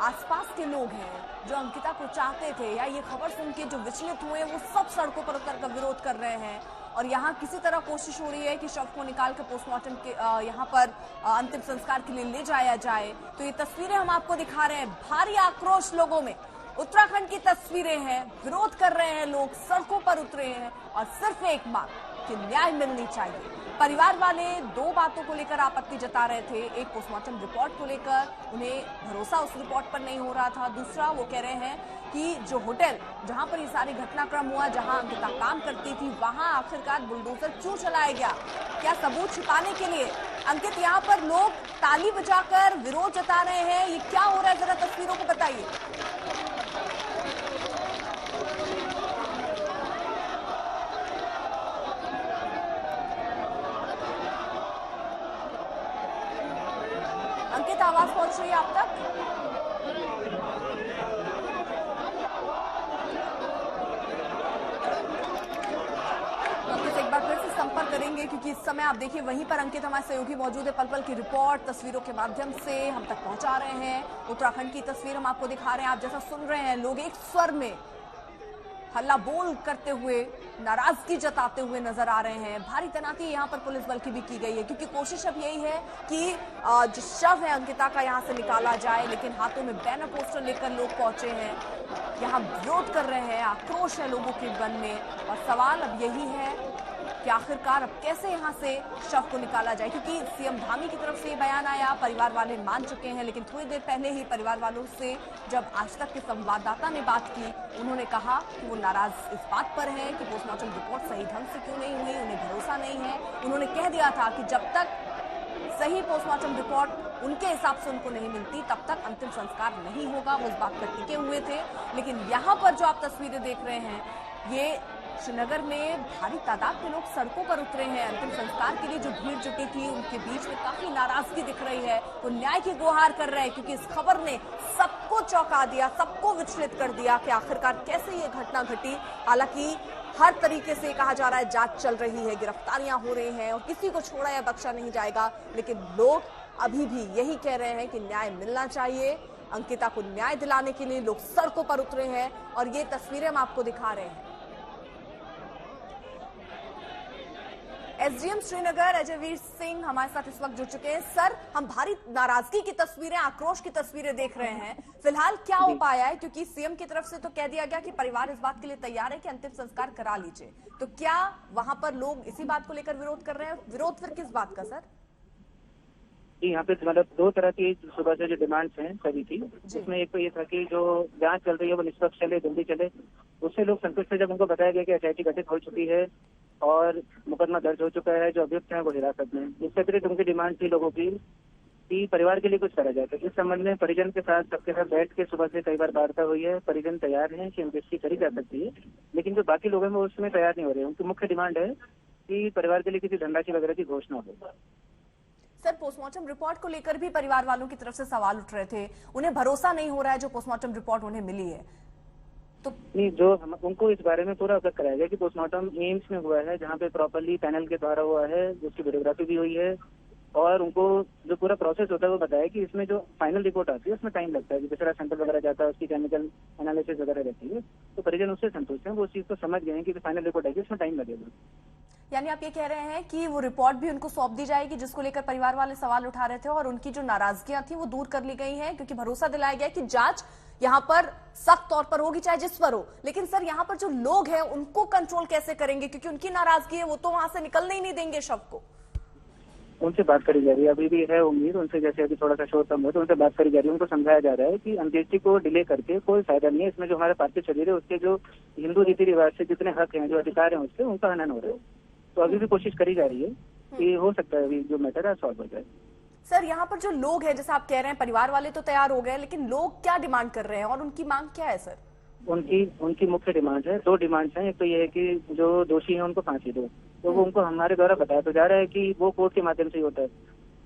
आसपास के लोग हैं जो अंकिता को चाहते थे, या ये खबर सुन के जो विचलित हुए, वो सब सड़कों पर उतरकर विरोध कर रहे हैं। और यहाँ किसी तरह कोशिश हो रही है कि शव को निकाल कर पोस्टमार्टम के यहाँ पर अंतिम संस्कार के लिए ले जाया जाए। तो ये तस्वीरें हम आपको दिखा रहे हैं, भारी आक्रोश लोगों में। उत्तराखंड की तस्वीरें हैं, विरोध कर रहे हैं लोग, सड़कों पर उतरे हैं, और सिर्फ एक मांग कि न्याय मिलनी चाहिए। परिवार वाले दो बातों को लेकर आपत्ति जता रहे थे। एक, पोस्टमार्टम रिपोर्ट को लेकर उन्हें भरोसा उस रिपोर्ट पर नहीं हो रहा था। दूसरा, वो कह रहे हैं कि जो होटल जहां पर ये सारी घटनाक्रम हुआ, जहां अंकिता काम करती थी, वहां आखिरकार बुलडोजर क्यों चलाया गया? क्या सबूत छिपाने के लिए? अंकित, यहाँ पर लोग ताली बजाकर विरोध जता रहे हैं, ये क्या हो रहा है, जरा तस्वीरों को बताइए। अंकित, आवाज पहुंच रही है आप तक? एक बार फिर से संपर्क करेंगे, क्योंकि इस समय आप देखिए वहीं पर अंकित हमारे सहयोगी मौजूद है। पल पल की रिपोर्ट तस्वीरों के माध्यम से हम तक पहुंचा रहे हैं। उत्तराखंड की तस्वीर हम आपको दिखा रहे हैं। आप जैसा सुन रहे हैं, लोग एक स्वर में हल्ला बोल करते हुए, नाराजगी जताते हुए नजर आ रहे हैं। भारी तैनाती यहाँ पर पुलिस बल की भी की गई है, क्योंकि कोशिश अब यही है कि जो शव है अंकिता का यहाँ से निकाला जाए। लेकिन हाथों में बैनर पोस्टर लेकर लोग पहुंचे हैं, यहाँ विरोध कर रहे हैं, आक्रोश है लोगों के मन में। और सवाल अब यही है कि आखिरकार अब कैसे यहां से शव को निकाला जाए, क्योंकि सीएम धामी की तरफ से ये बयान आया, परिवार वाले मान चुके हैं, लेकिन थोड़ी देर पहले ही परिवार वालों से जब आज तक के संवाददाता ने बात की, उन्होंने कहा कि वो नाराज इस बात पर है कि पोस्टमार्टम रिपोर्ट सही ढंग से क्यों नहीं हुई, उन्हें भरोसा नहीं है। उन्होंने कह दिया था कि जब तक सही पोस्टमार्टम रिपोर्ट उनके हिसाब से उनको नहीं मिलती तब तक अंतिम संस्कार नहीं होगा, वो इस बात पर टिके हुए थे। लेकिन यहाँ पर जो आप तस्वीरें देख रहे हैं, ये श्रीनगर में भारी तादाद में लोग सड़कों पर उतरे हैं। अंतिम संस्कार के लिए जो भीड़ जुटी थी उनके बीच में काफी नाराजगी दिख रही है, वो न्याय की गुहार कर रहे हैं, क्योंकि इस खबर ने सबको चौंका दिया, सबको विचलित कर दिया कि आखिरकार कैसे ये घटना घटी। हालांकि हर तरीके से कहा जा रहा है जांच चल रही है, गिरफ्तारियां हो रही हैं और किसी को छोड़ा या बख्शा नहीं जाएगा, लेकिन लोग अभी भी यही कह रहे हैं कि न्याय मिलना चाहिए। अंकिता को न्याय दिलाने के लिए लोग सड़कों पर उतरे हैं और ये तस्वीरें हम आपको दिखा रहे हैं। एसडीएम श्रीनगर अजयवीर सिंह हमारे साथ इस वक्त जुड़ चुके हैं। सर, हम भारी नाराजगी की तस्वीरें, आक्रोश की तस्वीरें देख रहे हैं, फिलहाल क्या हो पाया है? क्योंकि सीएम की तरफ से तो कह दिया गया कि परिवार इस बात के लिए तैयार है कि अंतिम संस्कार करा लीजिए, तो क्या वहां पर लोग इसी बात को लेकर विरोध कर रहे हैं? विरोध फिर किस बात का सर? जी, यहाँ पे मतलब दो तरह की सुबह से जो डिमांड्स हैं सभी की, उसमें एक तो ये था कि जो जांच चल रही है वो निष्पक्ष चले, जल्दी चले। उससे लोग संतुष्ट थे जब उनको बताया गया कि एसआईटी गठित हो चुकी है और मुकदमा दर्ज हो चुका है, जो अभियुक्त हैं वो हिरासत में। इससे अतिरिक्त उनकी डिमांड थी लोगों की कि परिवार के लिए कुछ करा जाए। तो इस संबंध में परिजन के साथ सबके साथ बैठ के सुबह से कई बार वार्ता हुई है। परिजन तैयार हैं कि अंत्येष्टि करी जा सकती है, लेकिन जो बाकी लोग हैं वो उसमें तैयार नहीं हो रहे हैं। उनकी मुख्य डिमांड है कि परिवार के लिए किसी धनराशि वगैरह की घोषणा हो। सर, पोस्टमार्टम रिपोर्ट को लेकर भी परिवार वालों की तरफ से सवाल उठ रहे थे, उन्हें भरोसा नहीं हो रहा है जो पोस्टमार्टम रिपोर्ट उन्हें मिली है, तो नहीं, जो उनको इस बारे में पूरा अवगत कराया गया कि पोस्टमार्टम एम्स में हुआ है, जहाँ पे प्रॉपर्ली पैनल के द्वारा हुआ है, उसकी वीडियोग्राफी भी हुई है और उनको जो पूरा प्रोसेस होता है वो बताया कि इसमें जो फाइनल रिपोर्ट आती है उसमें टाइम लगता है, दूसरा सैंपल वगैरह जाता है, उसकी केमिकल एनालिसिस वगैरह रहती है। तो परिजन उससे संतुष्ट हैं, वो उस चीज को समझ गए हैं कि फाइनल रिपोर्ट आएगी उसमें टाइम लगेगा। यानी आप ये कह रहे हैं कि वो रिपोर्ट भी उनको सौंप दी जाएगी जिसको लेकर परिवार वाले सवाल उठा रहे थे और उनकी जो नाराजगियां थी वो दूर कर ली गई हैं, क्योंकि भरोसा दिलाया गया कि जांच यहाँ पर सख्त तौर पर होगी चाहे जिस पर हो। लेकिन सर, यहाँ पर जो लोग हैं उनको कंट्रोल कैसे करेंगे, क्योंकि उनकी नाराजगी है, वो तो वहां से निकलने ही नहीं देंगे शव को। उनसे बात करी जा रही है, अभी भी है उम्मीद उनसे, जैसे अभी थोड़ा सा शोर कम हो तो उनसे बात करी जा रही है। उनको समझाया जा रहा है कि अंत्येष्टि को डिले करके कोई फायदा नहीं है, इसमें जो हमारा पार्थिव शरीर है उसके जो हिंदू रीति रिवाज से जितने हक हैं, जो अधिकार हैं उसके, उनका हनन हो रहा है। तो अभी भी कोशिश करी जा रही है कि हो सकता है अभी जो मैटर है सॉल्व हो जाए। सर, यहाँ पर जो लोग हैं, जैसे आप कह रहे हैं परिवार वाले तो तैयार हो गए, लेकिन लोग क्या डिमांड कर रहे हैं और उनकी मांग क्या है? सर, उनकी मुख्य डिमांड है, दो डिमांड्स हैं। एक तो ये है कि जो दोषी हैं उनको फांसी दो, तो वो उनको हमारे द्वारा बताया तो जा रहा है कि वो कोर्ट के माध्यम से ही होता है।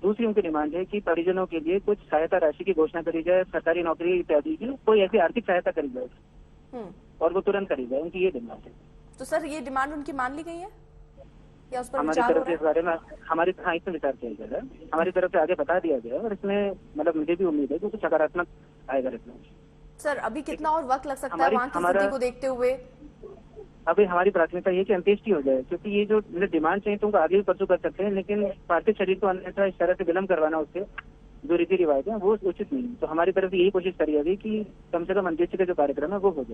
दूसरी उनकी डिमांड है कि परिजनों के लिए कुछ सहायता राशि की घोषणा करी जाए, सरकारी नौकरी इत्यादि की कोई ऐसी आर्थिक सहायता करी जाए और वो तुरंत करी जाए। उनकी ये डिमांड है। तो सर, ये डिमांड उनकी मान ली गई है या उस पर हमारी तरफ से इस बारे में इसमें विचार किया गया है, हमारी तरफ से आगे बता दिया गया और इसमें मतलब मुझे भी उम्मीद है कि कुछ सकारात्मक आएगा इसमें। सर, अभी कितना और वक्त लग सकता है वहाँ की स्थिति को देखते हुए? अभी हमारी प्राथमिकता ये कि अंत्येष्टि हो जाए, क्योंकि ये जो डिमांड चाहिए तो उनको आगे भी परसू कर सकते हैं, लेकिन पार्थिव शरीर को अन्यथा इस तरह से विलम्ब करवाना, उससे जो रीति रिवाज है वो उचित नहीं है। तो हमारी तरफ से यही कोशिश करी अभी कि कम से कम अंत्येष्टि का जो कार्यक्रम है वो हो जाए।